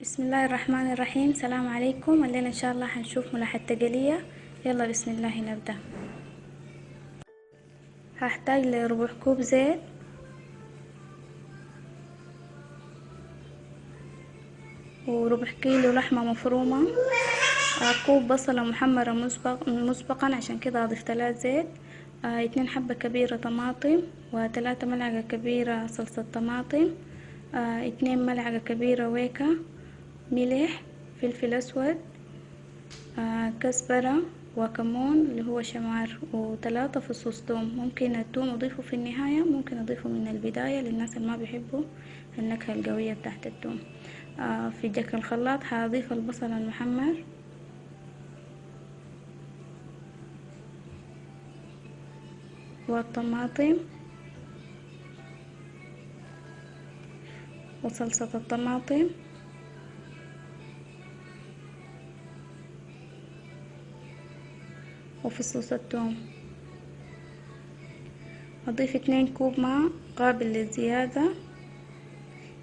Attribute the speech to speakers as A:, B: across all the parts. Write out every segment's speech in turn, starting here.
A: بسم الله الرحمن الرحيم. السلام عليكم. الليلة ان شاء الله هنشوف ملاحة تقلية. يلا بسم الله نبدأ. هحتاج لربع كوب زيت، وربع كيلو لحمة مفرومة، كوب بصلة محمرة مسبقا عشان كده اضيف 3 زيت، 2 حبة كبيرة طماطم، و3 ملعقة كبيرة صلصة طماطم، 2 ملعقة كبيرة ويكا، ملح، فلفل اسود، كزبرة وكمون اللي هو شمار، و3 فصوص ثوم. ممكن الثوم اضيفه في النهاية، ممكن اضيفه من البداية للناس اللي ما بيحبوا النكهة القوية بتاعت الثوم. في جك الخلاط هضيف البصل المحمر، والطماطم، وصلصة الطماطم، وفصوص الثوم. اضيف 2 كوب ماء قابل للزيادة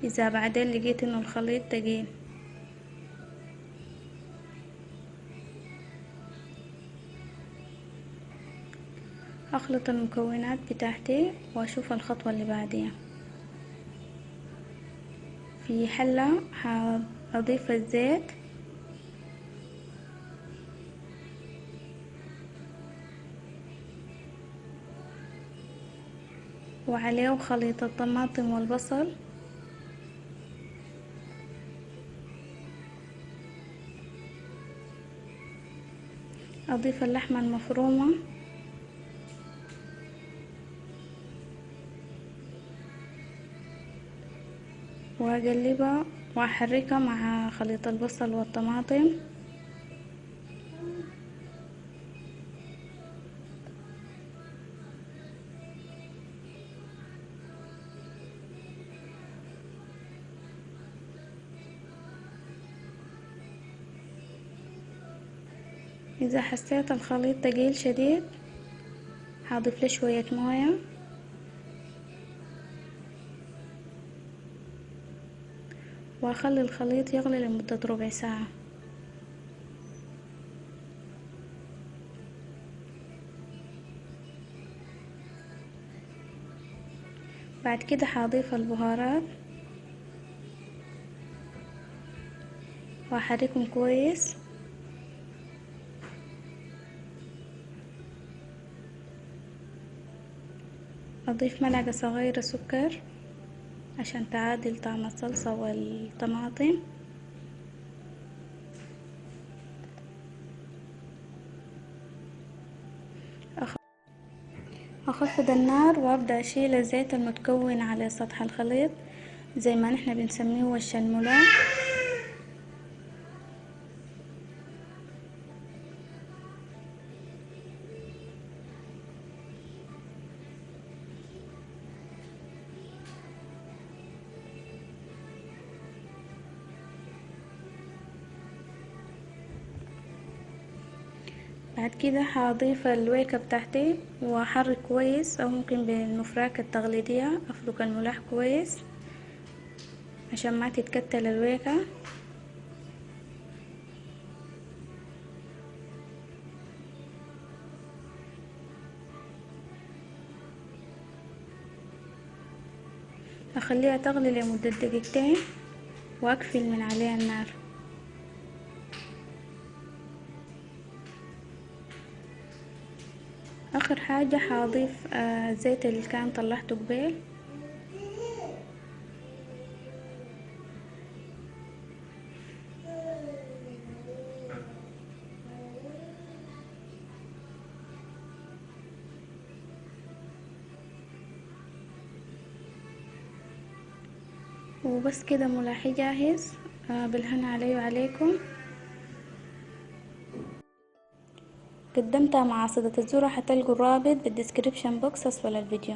A: اذا بعدين لقيت انه الخليط تقيل. اخلط المكونات بتاعتي واشوف الخطوة اللي بعديها. في حلة هضيف الزيت، وعليه خليط الطماطم والبصل، اضيف اللحمة المفرومة، واقلبها واحركها مع خليط البصل والطماطم. اذا حسيت الخليط تقيل شديد هضيف له شوية موية، واخلي الخليط يغلي لمدة ربع ساعة. بعد كده هضيف البهارات واحركهم كويس. اضيف ملعقة صغيرة سكر عشان تعادل طعم الصلصة والطماطم. اخفض النار وابدأ اشيل الزيت المتكون على سطح الخليط زي ما نحنا بنسميه وش الملاح. بعد كده هضيف الويكة بتاعتي واحرك كويس، او ممكن بالمفراك التقليدية افرك الملاح كويس عشان ما تتكتل الويكة. اخليها تغلي لمدة دقيقتين واقفل من عليها النار. اخر حاجة هضيف الزيت اللي كان طلعته قبيل، وبس كده ملاحي جاهز. بالهنا علي وعليكم. قدمتها مع عصيدة الذرة، هتلقوا الرابط بالديسكريبشن بوكس اسفل الفيديو.